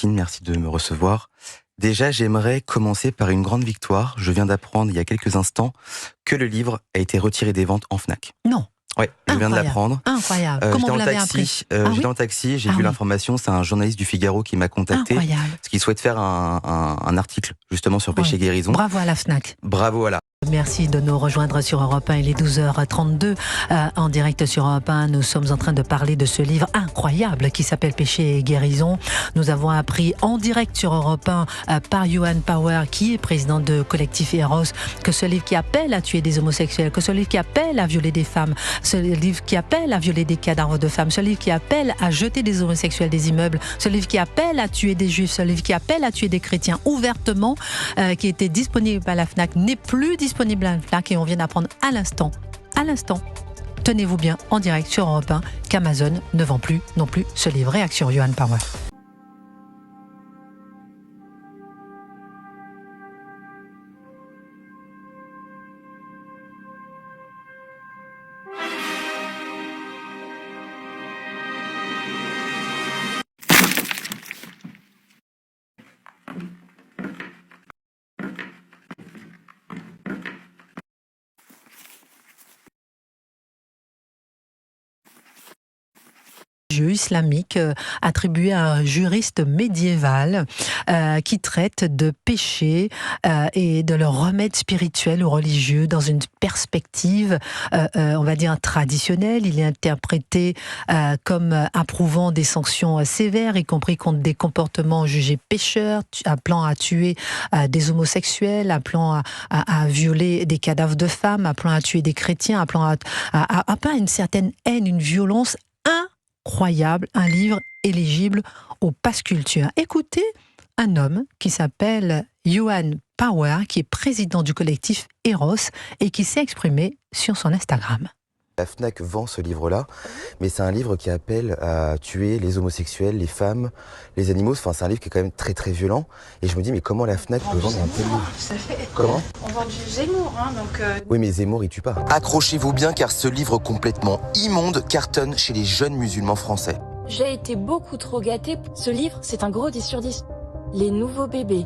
Christine, merci de me recevoir. Déjà, j'aimerais commencer par une grande victoire. Je viens d'apprendre il y a quelques instants que le livre a été retiré des ventes en Fnac. Non. Ouais, je viens de l'apprendre. Incroyable. Comment vous l'avez appris? J'étais en taxi, j'ai vu l'information. C'est un journaliste du Figaro qui m'a contacté. Incroyable. Parce qu'il souhaite faire un article justement sur Péché Guérison. Bravo à la Fnac. Bravo à la. Merci de nous rejoindre sur Europe 1. Il est 12h32 en direct sur Europe 1. Nous sommes en train de parler de ce livre incroyable qui s'appelle Péché et Guérison. Nous avons appris en direct sur Europe 1 par Johan Power, qui est président de collectif Eros, que ce livre qui appelle à tuer des homosexuels, que ce livre qui appelle à violer des femmes, ce livre qui appelle à violer des cadavres de femmes, ce livre qui appelle à jeter des homosexuels des immeubles, ce livre qui appelle à tuer des juifs, ce livre qui appelle à tuer des chrétiens ouvertement, qui était disponible à la Fnac, n'est plus disponible à la Fnac, et on vient d'apprendre à l'instant, tenez-vous bien, en direct sur Europe 1, qu'Amazon ne vend plus non plus ce livre. Réaction Johan Power. Islamique attribué à un juriste médiéval qui traite de péché et de leur remède spirituel ou religieux dans une perspective, on va dire, traditionnelle. Il est interprété comme approuvant des sanctions sévères, y compris contre des comportements jugés pécheurs, appelant à tuer des homosexuels, appelant à violer des cadavres de femmes, appelant à tuer des chrétiens, appelant à une certaine haine, une violence incroyable, un livre éligible au pass culture. Écoutez un homme qui s'appelle Johan Power, qui est président du collectif Eros et qui s'est exprimé sur son Instagram. La Fnac vend ce livre-là, mais c'est un livre qui appelle à tuer les homosexuels, les femmes, les animaux. Enfin, c'est un livre qui est quand même très très violent. Et je me dis, mais comment la Fnac peut vendre un tel livre? Comment? On vend du Zemmour, donc... Oui, mais Zemmour, il tue pas. Accrochez-vous bien, car ce livre complètement immonde cartonne chez les jeunes musulmans français. J'ai été beaucoup trop gâtée. Ce livre, c'est un gros 10 sur 10. Les nouveaux bébés.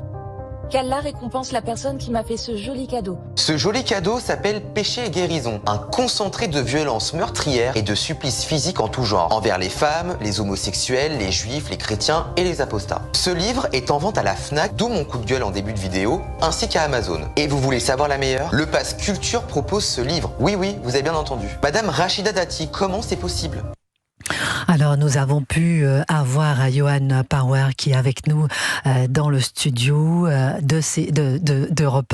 Qu'Allah récompense la personne qui m'a fait ce joli cadeau. Ce joli cadeau s'appelle Péché et Guérison, un concentré de violences meurtrières et de supplices physiques en tout genre, envers les femmes, les homosexuels, les juifs, les chrétiens et les apostats. Ce livre est en vente à la Fnac, d'où mon coup de gueule en début de vidéo, ainsi qu'à Amazon. Et vous voulez savoir la meilleure? Le Pass Culture propose ce livre. Oui, vous avez bien entendu. Madame Rachida Dati, comment c'est possible? Alors, nous avons pu avoir Johan Power qui est avec nous dans le studio d'Europe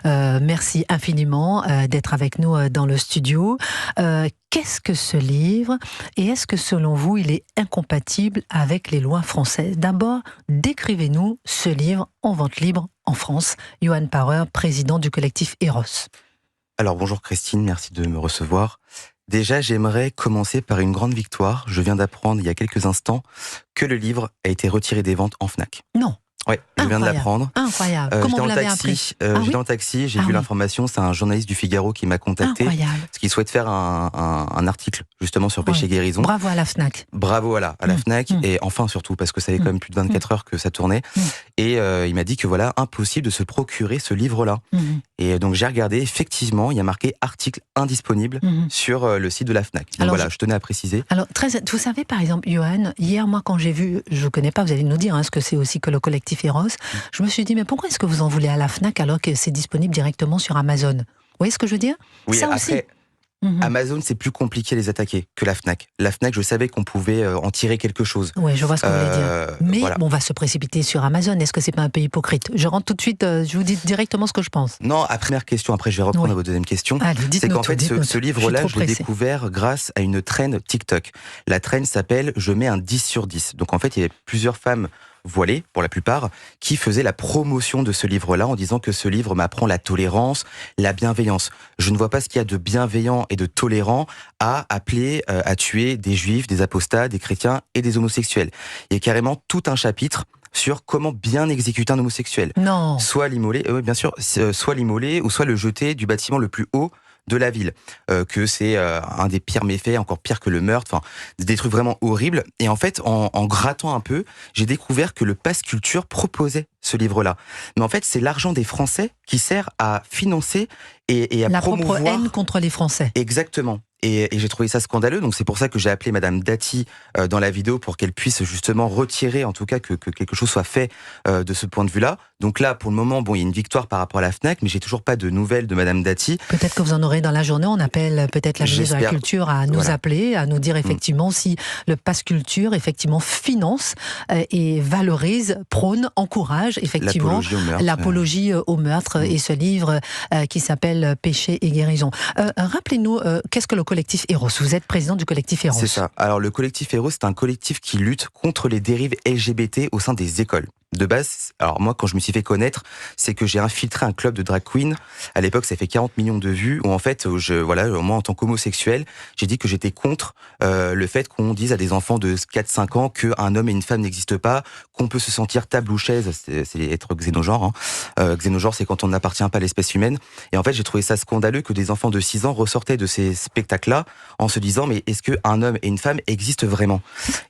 1. Merci infiniment d'être avec nous dans le studio. Qu'est-ce que ce livre et est-ce que selon vous, il est incompatible avec les lois françaises? D'abord, décrivez-nous ce livre en vente libre en France. Johan Power, président du collectif Eros. Alors, bonjour Christine, merci de me recevoir. Déjà, j'aimerais commencer par une grande victoire. Je viens d'apprendre il y a quelques instants que le livre a été retiré des ventes en Fnac. Non. Ouais, je viens de l'apprendre. Incroyable. Comment vous l'avez appris? J'étais en taxi, j'ai vu l'information. C'est un journaliste du Figaro qui m'a contacté. Incroyable. Parce qu'il souhaite faire un article justement sur Péché Guérison. Bravo à la Fnac. Bravo à la Fnac. Et enfin surtout, parce que ça fait quand même plus de 24 heures que ça tournait. Et il m'a dit que voilà, impossible de se procurer ce livre-là. Et donc j'ai regardé, effectivement, il y a marqué article indisponible sur le site de la Fnac. Donc alors, voilà, je tenais à préciser. Alors, vous savez, par exemple, Johan, hier, moi, quand j'ai vu, je ne connais pas, vous allez nous dire ce que c'est aussi que le collectif Eros, je me suis dit, mais pourquoi est-ce que vous en voulez à la Fnac alors que c'est disponible directement sur Amazon? Vous voyez ce que je veux dire? Oui, ça après, aussi. Amazon, c'est plus compliqué à les attaquer que la Fnac. La Fnac, je savais qu'on pouvait en tirer quelque chose. Oui, je vois ce que vous voulez dire. Mais voilà. On va se précipiter sur Amazon. Est-ce que c'est pas un peu hypocrite? Je rentre tout de suite, je vous dis directement ce que je pense. Non, première question, après je vais reprendre à votre deuxième question. C'est qu'en fait, ce livre-là, je l'ai découvert grâce à une trend TikTok. La trend s'appelle « Je mets un 10 sur 10 ». Donc en fait, il y avait plusieurs femmes voilées, pour la plupart, qui faisaient la promotion de ce livre-là en disant que ce livre m'apprend la tolérance, la bienveillance. Je ne vois pas ce qu'il y a de bienveillant et de tolérant à appeler à tuer des juifs, des apostats, des chrétiens et des homosexuels. Il y a carrément tout un chapitre sur comment bien exécuter un homosexuel. Non. Soit l'immoler, bien sûr, soit l'immoler ou soit le jeter du bâtiment le plus haut de la ville, que c'est un des pires méfaits, encore pire que le meurtre, enfin des trucs vraiment horribles. Et en fait, en grattant un peu, j'ai découvert que le Pass Culture proposait ce livre-là. Mais en fait, c'est l'argent des Français qui sert à financer et à promouvoir... La propre haine contre les Français. Exactement. Et j'ai trouvé ça scandaleux, donc c'est pour ça que j'ai appelé Madame Dati dans la vidéo pour qu'elle puisse justement retirer, en tout cas que quelque chose soit fait de ce point de vue-là. Donc là, pour le moment, bon, il y a une victoire par rapport à la FNAC, mais j'ai toujours pas de nouvelles de Madame Dati. Peut-être que vous en aurez dans la journée. On appelle peut-être la ministre de la Culture à nous appeler, à nous dire effectivement si le Pass Culture effectivement finance et valorise, prône, encourage effectivement l'apologie au meurtre et ce livre qui s'appelle Péché et guérison. Rappelez-nous, qu'est-ce que le collectif Eros? Vous êtes président du collectif Eros. C'est ça. Alors le collectif Eros, c'est un collectif qui lutte contre les dérives LGBT au sein des écoles. De base, alors moi, quand je me suis fait connaître, c'est que j'ai infiltré un club de drag queen. À l'époque, ça fait 40 millions de vues, où en fait, moi, en tant qu'homosexuel, j'ai dit que j'étais contre le fait qu'on dise à des enfants de 4-5 ans qu'un homme et une femme n'existent pas, qu'on peut se sentir table ou chaise, c'est être xénogenre. Xénogenre, c'est quand on n'appartient pas à l'espèce humaine. Et en fait, j'ai trouvé ça scandaleux que des enfants de 6 ans ressortaient de ces spectacles-là en se disant, mais est-ce qu'un homme et une femme existent vraiment?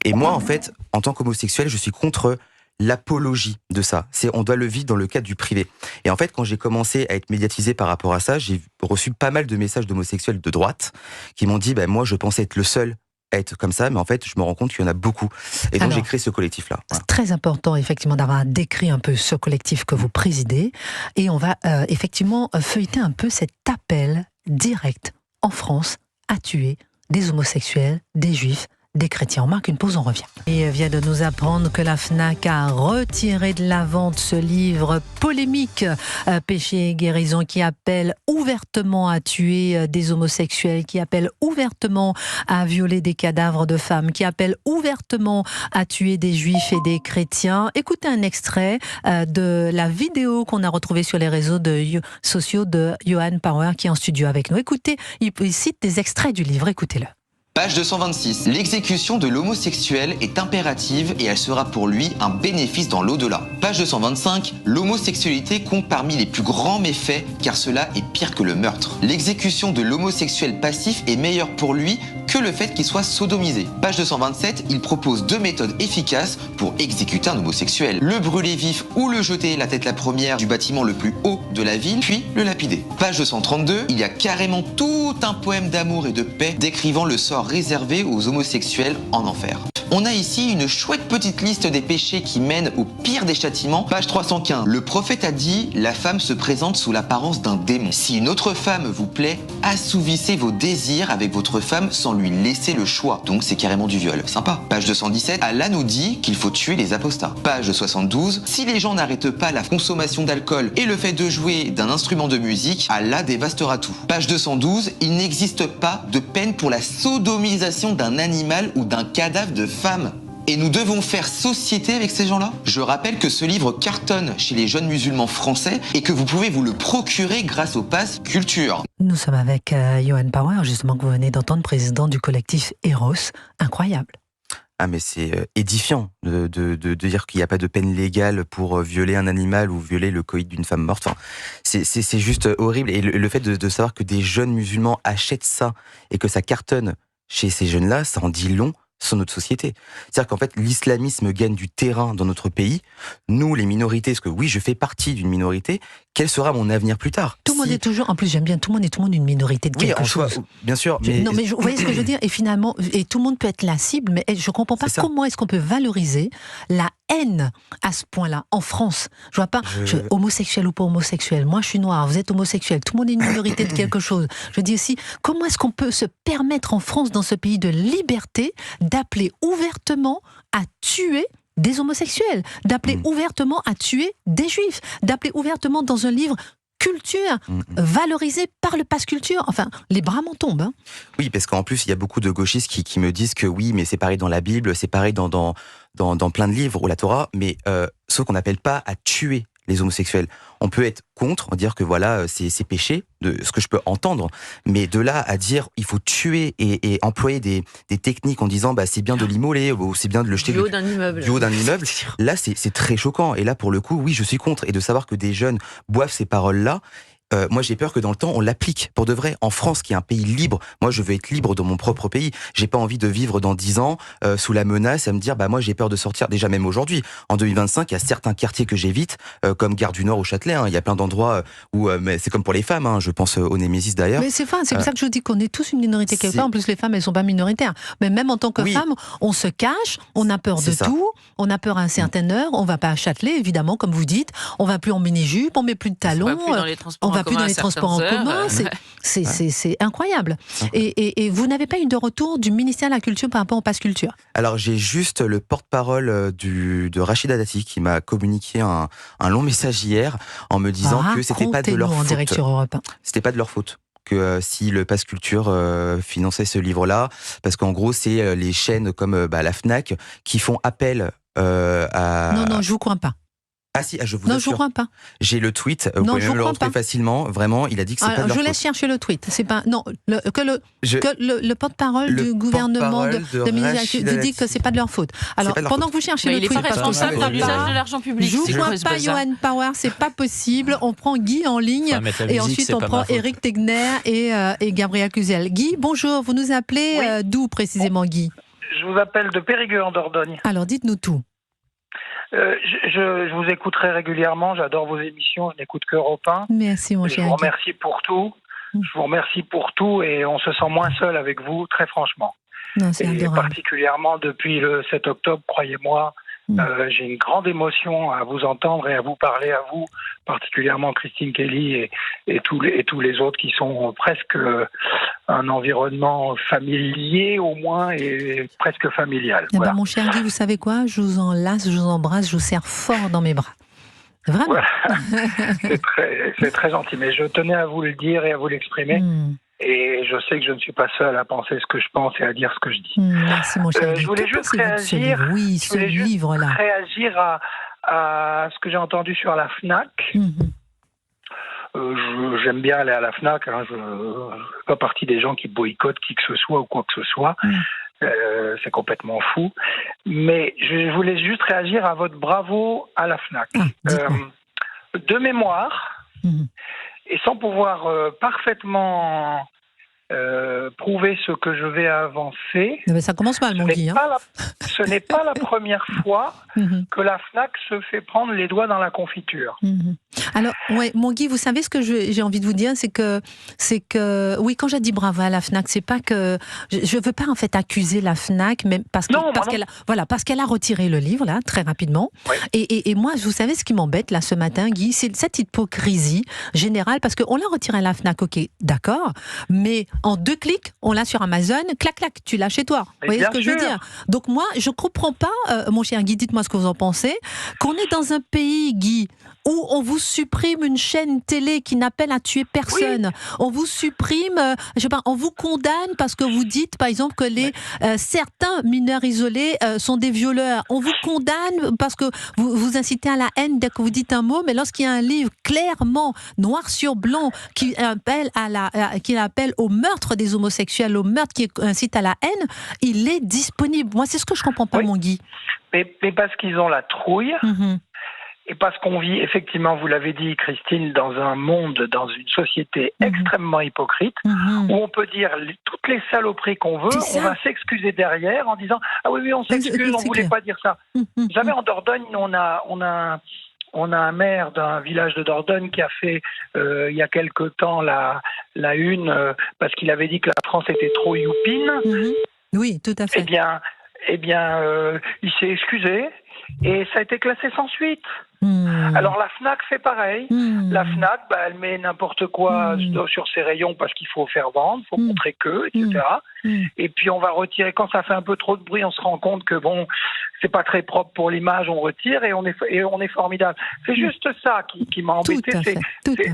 Et moi, en fait, en tant qu'homosexuel, je suis contre l'apologie de ça. On doit le vivre dans le cadre du privé. Et en fait, quand j'ai commencé à être médiatisé par rapport à ça, j'ai reçu pas mal de messages d'homosexuels de droite qui m'ont dit, moi, je pensais être le seul à être comme ça, mais en fait, je me rends compte qu'il y en a beaucoup. Et donc, j'ai créé ce collectif-là. Voilà. C'est très important, effectivement, d'avoir décrit un peu ce collectif que vous présidez. Et on va effectivement feuilleter un peu cet appel direct en France à tuer des homosexuels, des juifs, des chrétiens. On marque une pause, on revient. Et vient de nous apprendre que la FNAC a retiré de la vente ce livre polémique, Péché et guérison, qui appelle ouvertement à tuer des homosexuels, qui appelle ouvertement à violer des cadavres de femmes, qui appelle ouvertement à tuer des juifs et des chrétiens. Écoutez un extrait de la vidéo qu'on a retrouvée sur les réseaux sociaux de Johan Power, qui est en studio avec nous. Écoutez, il cite des extraits du livre, écoutez-le. Page 226. L'exécution de l'homosexuel est impérative et elle sera pour lui un bénéfice dans l'au-delà. Page 225. L'homosexualité compte parmi les plus grands méfaits car cela est pire que le meurtre. L'exécution de l'homosexuel passif est meilleure pour lui que le fait qu'il soit sodomisé. Page 227. Il propose 2 méthodes efficaces pour exécuter un homosexuel. Le brûler vif ou le jeter la tête la première du bâtiment le plus haut de la ville, puis le lapider. Page 232. Il y a carrément tout un poème d'amour et de paix décrivant le sort réservé aux homosexuels en enfer. On a ici une chouette petite liste des péchés qui mènent au pire des châtiments. Page 315. Le prophète a dit, la femme se présente sous l'apparence d'un démon. Si une autre femme vous plaît, assouvissez vos désirs avec votre femme sans lui laisser le choix. Donc c'est carrément du viol. Sympa. Page 217. Allah nous dit qu'il faut tuer les apostats. Page 72. Si les gens n'arrêtent pas la consommation d'alcool et le fait de jouer d'un instrument de musique, Allah dévastera tout. Page 212. Il n'existe pas de peine pour la sodomisation d'un animal ou d'un cadavre de femme. Et nous devons faire société avec ces gens-là. Je rappelle que ce livre cartonne chez les jeunes musulmans français et que vous pouvez vous le procurer grâce au Pass Culture. Nous sommes avec Johan Power, justement, que vous venez d'entendre, président du collectif Eros. Incroyable. Ah mais c'est édifiant de dire qu'il n'y a pas de peine légale pour violer un animal ou violer le coït d'une femme morte. Enfin, c'est juste horrible. Et le fait de savoir que des jeunes musulmans achètent ça et que ça cartonne chez ces jeunes-là, ça en dit long sur notre société. C'est-à-dire qu'en fait, l'islamisme gagne du terrain dans notre pays. Nous, les minorités, parce que oui, je fais partie d'une minorité, quel sera mon avenir plus tard? Tout le monde est toujours, en plus j'aime bien, tout le monde une minorité de quelque chose. Bien sûr. Non mais vous voyez ce que je veux dire? Et finalement, et tout le monde peut être la cible, mais je comprends pas comment est-ce qu'on peut valoriser la haine à ce point-là, en France. Je vois pas, homosexuel ou pas homosexuel, moi je suis noir, vous êtes homosexuel, tout le monde est une minorité de quelque chose. Je dis aussi, comment est-ce qu'on peut se permettre en France, dans ce pays de liberté, d'appeler ouvertement à tuer des homosexuels, d'appeler ouvertement à tuer des juifs, d'appeler ouvertement dans un livre culture valorisé par le Pass Culture. Enfin, les bras m'en tombent. Hein. Oui, parce qu'en plus, il y a beaucoup de gauchistes qui me disent que oui, mais c'est pareil dans la Bible, c'est pareil dans plein de livres ou la Torah, mais sauf qu'on n'appelle pas à tuer les homosexuels. On peut être contre, dire que voilà, c'est péché, de ce que je peux entendre, mais de là à dire il faut tuer et employer des techniques en disant c'est bien de l'immoler ou c'est bien de le jeter du haut d'un immeuble. Du haut d'un immeuble, là c'est très choquant. Et là pour le coup, oui, je suis contre. Et de savoir que des jeunes boivent ces paroles-là, moi j'ai peur que dans le temps on l'applique pour de vrai. En France, qui est un pays libre, moi je veux être libre dans mon propre pays. J'ai pas envie de vivre dans 10 ans sous la menace à me dire moi j'ai peur de sortir. Déjà même aujourd'hui, en 2025, il y a certains quartiers que j'évite, comme Gare du Nord au Châtelet. Il y a plein d'endroits où, mais c'est comme pour les femmes. Je pense au Némésis d'ailleurs. Mais c'est pour ça que je vous dis qu'on est tous une minorité quelque part. En plus, les femmes elles sont pas minoritaires. Mais même en tant que femme, on se cache, on a peur de tout, on a peur à une certaine heure. On va pas à Châtelet évidemment, comme vous dites. On va plus en mini-jupe, on met plus de talons. On va plus dans les transports en commun. C'est incroyable. Et vous n'avez pas eu de retour du ministère de la Culture par rapport au Pass Culture? Alors j'ai juste le porte-parole de Rachida Dati qui m'a communiqué un long message hier en me disant que c'était pas de leur faute. Direct sur Europe 1. C'était pas de leur faute. Que si le Pass Culture finançait ce livre-là, parce qu'en gros c'est les chaînes comme la Fnac qui font appel à... Non, je vous crois pas. Ah si, je vous assure. Non, je ne crois pas. J'ai le tweet, vous pouvez même le retrouver facilement. Vraiment, il a dit que c'est pas de leur faute. Je laisse chercher le tweet. C'est pas le porte-parole du gouvernement de ministère dit que c'est pas de leur faute. Alors pendant que vous cherchez le tweet, il est responsable d'un usage de l'argent public. Je ne crois pas Johan Power, c'est pas possible. On prend Guy en ligne et ensuite on prend Éric Tegner et Gabriel Cluzel. Guy, bonjour. Vous nous appelez d'où précisément, Guy? Je vous appelle de Périgueux en Dordogne. Alors dites-nous tout. Je vous écoute très régulièrement, j'adore vos émissions, je n'écoute que Europe 1. Merci mon cher. Je vous remercie pour tout. Je vous remercie pour tout et on se sent moins seul avec vous, très franchement. Non, c'est adorable. Particulièrement depuis le 7 octobre, croyez-moi, j'ai une grande émotion à vous entendre et à vous parler, à vous, particulièrement Christine Kelly et tous les autres qui sont presque un environnement familier au moins et presque familial. Voilà. Mon cher Guy, vous savez quoi? Je vous enlace, je vous embrasse, je vous serre fort dans mes bras. Vraiment. Voilà. C'est très gentil, mais je tenais à vous le dire et à vous l'exprimer. Et je sais que je ne suis pas seul à penser ce que je pense et à dire ce que je dis. Merci mon cher. Je voulais juste réagir. Réagir à ce que j'ai entendu sur la Fnac. J'aime bien aller à la Fnac. Je ne fais pas partie des gens qui boycottent qui que ce soit ou quoi que ce soit. C'est complètement fou. Mais je voulais juste réagir à votre bravo à la Fnac. De mémoire. Et sans pouvoir parfaitement prouver ce que je vais avancer... Mais ça commence mal, mon Guy. Ce n'est pas la première fois que la Fnac se fait prendre les doigts dans la confiture. Alors, mon Guy, vous savez ce que j'ai envie de vous dire, c'est que oui, quand j'ai dit bravo à la Fnac, c'est pas que je veux pas en fait accuser la Fnac, mais parce qu'elle a retiré le livre là très rapidement. Et moi, vous savez ce qui m'embête là ce matin, Guy, c'est cette hypocrisie générale, parce qu'on l'a retiré à la Fnac, ok, d'accord, mais en 2 clics, on l'a sur Amazon, clac clac, tu l'as chez toi. Vous voyez ce que je veux dire? Donc moi, je comprends pas, mon cher Guy, dites-moi ce que vous en pensez, qu'on est dans un pays, Guy, où on vous supprime une chaîne télé qui n'appelle à tuer personne. On vous supprime, on vous condamne parce que vous dites, par exemple, que certains mineurs isolés sont des violeurs. On vous condamne parce que vous incitez à la haine dès que vous dites un mot, mais lorsqu'il y a un livre clairement, noir sur blanc, qui appelle au meurtre des homosexuels, au meurtre qui incite à la haine, il est disponible. Moi, c'est ce que je comprends pas, mon Guy. Mais parce qu'ils ont la trouille. Et parce qu'on vit, effectivement, vous l'avez dit, Christine, dans un monde, dans une société extrêmement hypocrite, où on peut dire toutes les saloperies qu'on veut, on va s'excuser derrière en disant « Ah oui, on s'excuse, on ne voulait pas dire ça ». Vous savez, en Dordogne, on a un maire d'un village de Dordogne qui a fait, il y a quelque temps, la une, parce qu'il avait dit que la France était trop youpine. Oui, tout à fait. Eh bien, il s'est excusé et ça a été classé sans suite. Alors la Fnac fait pareil. La Fnac, elle met n'importe quoi sur ses rayons parce qu'il faut faire vendre, il faut montrer que, etc. Et puis on va retirer, quand ça fait un peu trop de bruit, on se rend compte que c'est pas très propre pour l'image, on retire et on est formidable. C'est juste ça qui m'a embêté,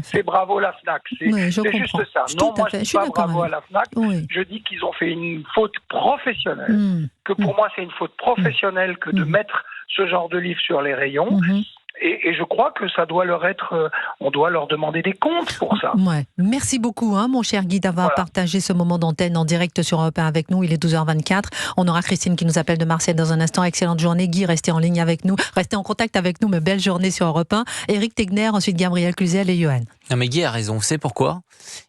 c'est bravo la Fnac. C'est juste ça. Non, moi je dis pas bravo à la Fnac, je dis qu'ils ont fait une faute professionnelle, que pour moi c'est une faute professionnelle que de mettre ce genre de livre sur les rayons. Et je crois que ça doit leur être, on doit leur demander des comptes pour ça. Ouais. Merci beaucoup, mon cher Guy, d'avoir partagé ce moment d'antenne en direct sur Europe 1 avec nous. Il est 12h24. On aura Christine qui nous appelle de Marseille dans un instant. Excellente journée. Guy, restez en ligne avec nous. Restez en contact avec nous, mais belle journée sur Europe 1. Éric Tegner, ensuite Gabriel Cluzel et Johan. Non mais Guy a raison, vous savez pourquoi ?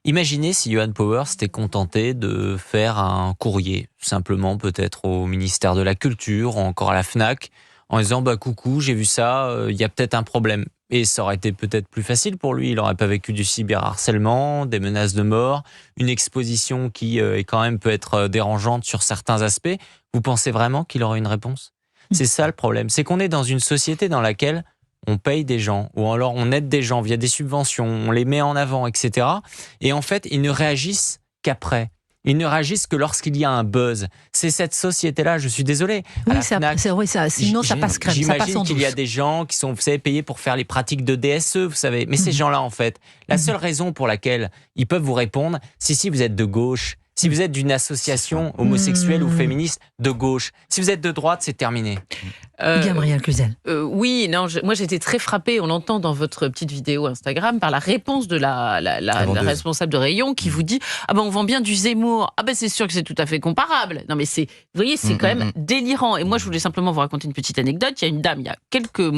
Imaginez si Johan Power s'était contenté de faire un courrier, simplement peut-être au ministère de la Culture ou encore à la FNAC, en disant coucou, j'ai vu ça, il y a peut-être un problème. Et ça aurait été peut-être plus facile pour lui, il n'aurait pas vécu du cyberharcèlement, des menaces de mort, une exposition qui est quand même peut être dérangeante sur certains aspects. Vous pensez vraiment qu'il aurait une réponse ? C'est ça le problème, c'est qu'on est dans une société dans laquelle on paye des gens, ou alors on aide des gens via des subventions, on les met en avant, etc. Et en fait, ils ne réagissent qu'après. Ils ne réagissent que lorsqu'il y a un buzz. C'est cette société-là, je suis désolé. Oui, sinon ça passe crème. J'imagine qu'il y a des gens qui sont, vous savez, payés pour faire les pratiques de DSE, vous savez. Mais ces gens-là, en fait, la seule raison pour laquelle ils peuvent vous répondre, c'est si vous êtes de gauche, si vous êtes d'une association homosexuelle ou féministe de gauche. Si vous êtes de droite, c'est terminé. Gabriel Cluzel. Oui, non, moi j'étais très frappée, on l'entend dans votre petite vidéo Instagram, par la réponse de la responsable de rayon qui vous dit « Ah ben on vend bien du Zemmour, ah ben c'est sûr que c'est tout à fait comparable ». Non mais vous voyez, c'est quand même délirant. Et moi je voulais simplement vous raconter une petite anecdote. Il y a une dame, il y a quelques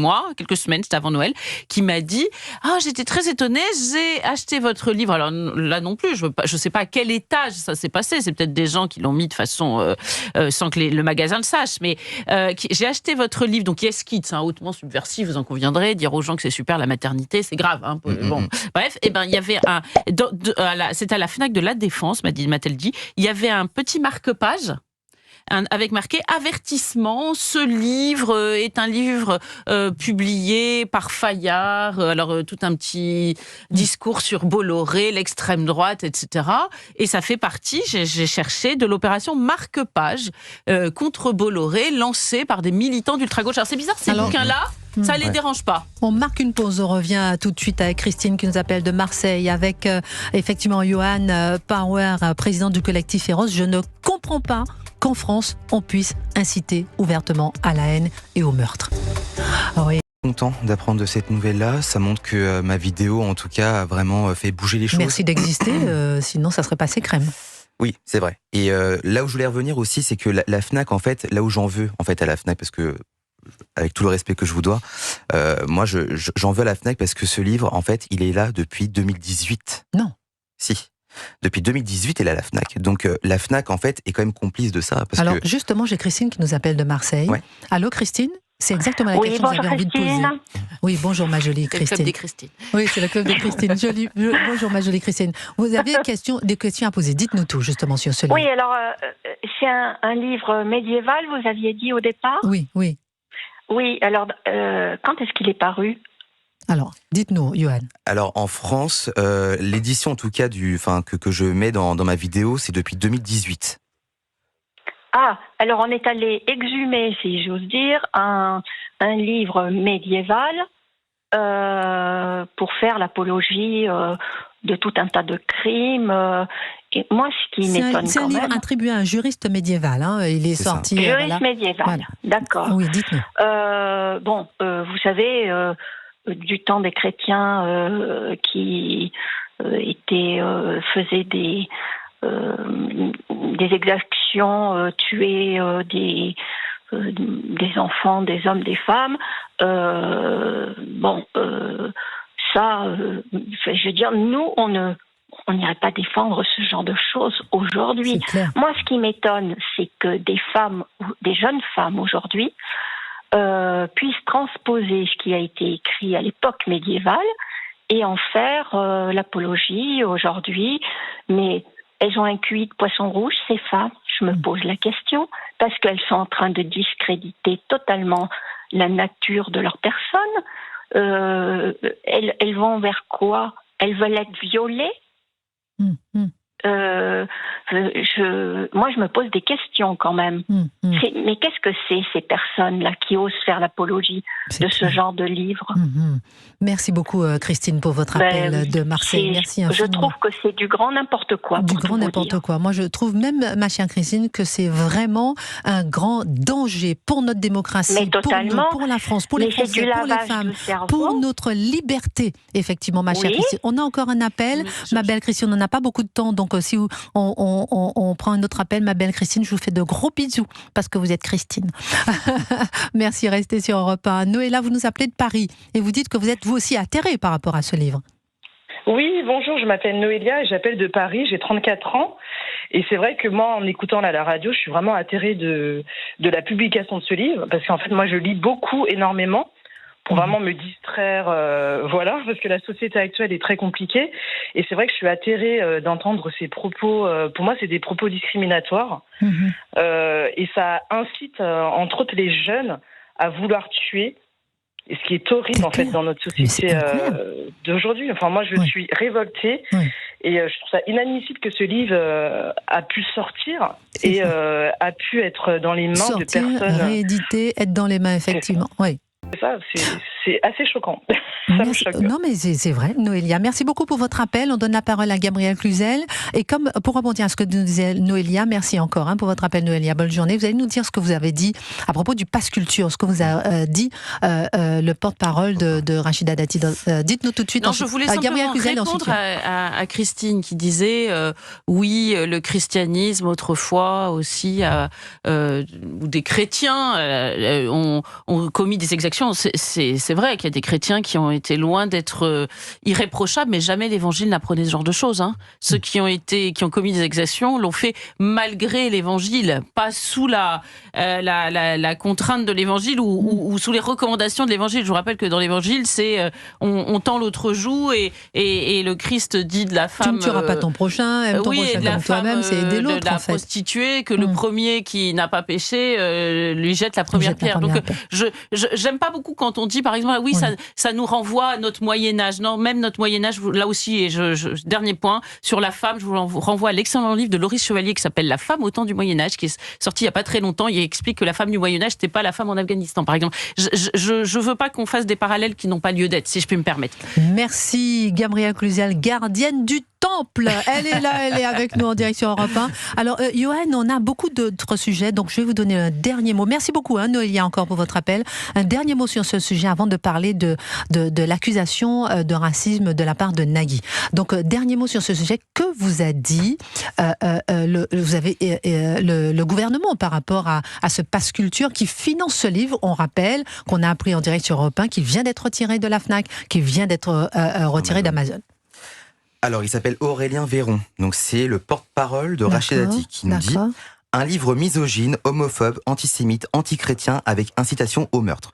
semaines, c'était avant Noël, qui m'a dit « Ah, j'étais très étonnée, j'ai acheté votre livre ». Alors là non plus, je sais pas à quel étage ça s'est passé, c'est peut-être des gens qui l'ont mis de façon sans que le magasin le sache, mais j'ai acheté votre livre, donc Yes Kids, hautement subversif, vous en conviendrez, dire aux gens que c'est super la maternité, c'est grave. Bon, bref, il y avait c'était à la FNAC de la Défense, m'a-t-elle dit, il y avait un petit marque-page avec marqué avertissement, ce livre est un livre publié par Fayard, tout un petit discours sur Bolloré, l'extrême droite, etc. Et ça fait partie, j'ai cherché, de l'opération marque-page contre Bolloré, lancée par des militants d'ultra-gauche. Alors c'est bizarre, ces bouquins-là, ça les dérange pas. On marque une pause, on revient tout de suite avec Christine qui nous appelle de Marseille, avec effectivement Johan Power, président du collectif Féroce. Je ne comprends pas qu'en France, on puisse inciter ouvertement à la haine et au meurtre. Oui. Content d'apprendre de cette nouvelle-là. Ça montre que ma vidéo, en tout cas, a vraiment fait bouger les choses. Merci d'exister, sinon ça serait passé crème. Oui, c'est vrai. Et là où je voulais revenir aussi, c'est que la FNAC, en fait, là où j'en veux, en fait, à la FNAC, parce que, avec tout le respect que je vous dois, moi, j'en veux à la FNAC parce que ce livre, en fait, il est là depuis 2018. Non. Si. Depuis 2018, elle est à la FNAC. Donc la FNAC, en fait, est quand même complice de ça. Parce que... justement, j'ai Christine qui nous appelle de Marseille. Ouais. Allô, Christine ? C'est exactement la question que j'avais envie de poser. Oui, bonjour ma jolie Christine. C'est le club des Christine. Oui, c'est le club des Christine. Bonjour ma jolie Christine. Vous avez des questions à poser. Dites-nous tout, justement, sur ce livre. Oui, alors, c'est un livre médiéval, vous aviez dit au départ ? Oui. Oui, alors, quand est-ce qu'il est paru ? Alors, dites-nous, Johan. Alors, en France, l'édition, en tout cas, que je mets dans ma vidéo, c'est depuis 2018. Ah, alors on est allé exhumer, si j'ose dire, un livre médiéval pour faire l'apologie de tout un tas de crimes. Et moi, ce qui m'étonne quand même... C'est un livre attribué à un juriste médiéval. Il est sorti... Juriste médiéval, voilà. D'accord. Oui, dites-nous. Vous savez... du temps des chrétiens qui faisaient des exactions, tuaient des enfants, des hommes, des femmes. Je veux dire, nous, on n'irait pas défendre ce genre de choses aujourd'hui. Moi, ce qui m'étonne, c'est que des jeunes femmes aujourd'hui, puissent transposer ce qui a été écrit à l'époque médiévale et en faire l'apologie aujourd'hui. Mais elles ont un QI de poisson rouge, ces femmes, je me pose la question, parce qu'elles sont en train de discréditer totalement la nature de leur personne. Elles vont vers quoi ? Elles veulent être violées ? moi, je me pose des questions quand même. Mais qu'est-ce que c'est, ces personnes-là qui osent faire l'apologie de ce genre de livre? Merci beaucoup, Christine, pour votre appel de Marseille. Merci infiniment. Je trouve que c'est du grand n'importe quoi. Du grand n'importe quoi. Moi, je trouve même, ma chère Christine, que c'est vraiment un grand danger pour notre démocratie, pour la France, pour les Français, pour les femmes, pour notre liberté. Effectivement, ma chère Christine. On a encore un appel. Ma belle Christine, on n'a pas beaucoup de temps, donc si on prend un autre appel, ma belle Christine, je vous fais de gros bisous, parce que vous êtes Christine. Merci, restez sur Europe 1. Noëlla, vous nous appelez de Paris, et vous dites que vous êtes vous aussi atterrée par rapport à ce livre. Oui, bonjour, je m'appelle Noëlla et j'appelle de Paris, j'ai 34 ans. Et c'est vrai que moi, en écoutant la radio, je suis vraiment atterrée de la publication de ce livre, parce qu'en fait, moi, je lis beaucoup, énormément, pour vraiment me distraire, voilà, parce que la société actuelle est très compliquée. Et c'est vrai que je suis atterrée d'entendre ces propos. Pour moi, c'est des propos discriminatoires. Et ça incite, entre autres, les jeunes à vouloir tuer. Et ce qui est horrible, en fait, dans notre société d'aujourd'hui. Enfin, moi, je suis révoltée. Et je trouve ça inadmissible que ce livre a pu sortir et a pu être dans les mains de personnes... rééditer, être dans les mains, effectivement. Oui. Ça, c'est assez choquant. Ça me choque. Non, mais c'est vrai, Noëlla. Merci beaucoup pour votre appel. On donne la parole à Gabriel Cluzel. Et comme pour rebondir à ce que nous disait Noëlla, merci encore pour votre appel, Noëlla. Bonne journée. Vous allez nous dire ce que vous avez dit à propos du pass culture, ce que vous a dit le porte-parole de Rachida Dati. Dites-nous tout de suite. Non, je voulais simplement répondre à Christine qui disait oui, le christianisme autrefois aussi, ou des chrétiens ont commis des exactions. C'est vrai qu'il y a des chrétiens qui ont été loin d'être irréprochables, mais jamais l'évangile n'apprenait ce genre de choses. Ceux qui ont commis des exactions l'ont fait malgré l'évangile, pas sous la contrainte de l'évangile ou sous les recommandations de l'évangile. Je vous rappelle que dans l'évangile, c'est on tend l'autre joue et le Christ dit de la femme... Tu ne tueras pas ton prochain, aime ton prochain comme toi-même, c'est aider l'autre, de la prostituée, que le premier qui n'a pas péché lui jette la première pierre. Donc j'aime pas beaucoup quand on dit, par exemple, oui, ça nous renvoie à notre Moyen-Âge. Non, même notre Moyen-Âge, là aussi, et dernier point, sur la femme, je vous renvoie à l'excellent livre de Loris Chevalier qui s'appelle La femme au temps du Moyen-Âge, qui est sorti il n'y a pas très longtemps. Il explique que la femme du Moyen-Âge, c'était pas la femme en Afghanistan, par exemple. Je veux pas qu'on fasse des parallèles qui n'ont pas lieu d'être, si je puis me permettre. Merci, Gabrielle Cluzel, gardienne du temple. Elle est là, elle est avec nous en direction Europe 1. Alors, Johan, on a beaucoup d'autres sujets, donc je vais vous donner un dernier mot. Merci beaucoup, Noëlla, encore pour votre appel. Un dernier mot sur ce sujet avant de parler de l'accusation de racisme de la part de Nagui. Donc, dernier mot sur ce sujet. Que vous a dit le gouvernement par rapport à ce pass culture qui finance ce livre? On rappelle qu'on a appris en direct sur Europe 1 qu'il vient d'être retiré de la FNAC, qu'il vient d'être retiré d'Amazon. Alors, il s'appelle Aurélien Véron. Donc, c'est le porte-parole de Rachida Dati qui nous dit un livre misogyne, homophobe, antisémite, antichrétien avec incitation au meurtre.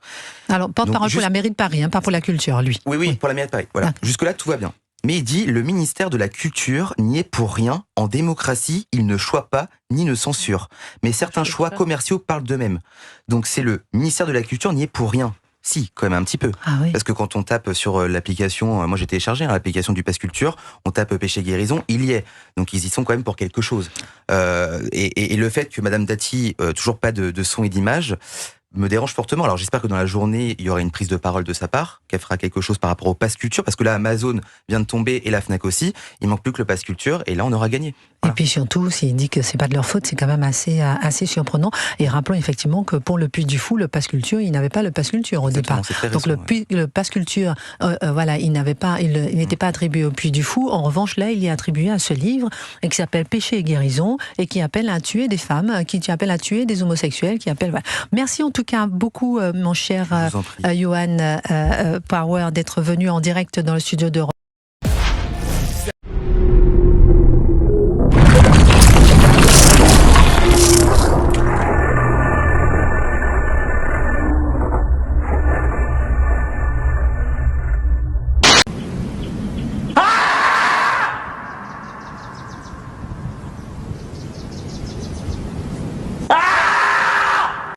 Alors, porte-parole pour la mairie de Paris, pas pour la culture, lui. Oui, pour la mairie de Paris. Voilà. Jusque-là, tout va bien. Mais il dit, le ministère de la Culture n'y est pour rien. En démocratie, il ne choisit pas ni ne censure. Mais certains choix commerciaux parlent d'eux-mêmes. Donc, c'est le ministère de la Culture n'y est pour rien. Si, quand même un petit peu. Parce que quand on tape sur l'application, moi j'ai téléchargé l'application du Pass Culture, on tape péché guérison, il y est. Donc ils y sont quand même pour quelque chose. Et le fait que Madame Dati, toujours pas de son et d'image, me dérange fortement. Alors j'espère que dans la journée, il y aura une prise de parole de sa part, qu'elle fera quelque chose par rapport au Pass Culture, parce que là, Amazon vient de tomber et la FNAC aussi. Il manque plus que le Pass Culture, et là, on aura gagné. Voilà. Et puis surtout, s'il dit que c'est pas de leur faute, c'est quand même assez surprenant. Et rappelons effectivement que pour le Puy du Fou, le Pass Culture, il n'avait pas le Pass Culture au départ. Donc le Pass Culture, il n'était pas attribué au Puy du Fou. En revanche, là, il est attribué à ce livre et qui s'appelle Péché et guérison et qui appelle à tuer des femmes, qui appelle à tuer des homosexuels, qui appelle. Voilà. Merci en tout cas beaucoup, mon cher Johan Power, d'être venu en direct dans le studio de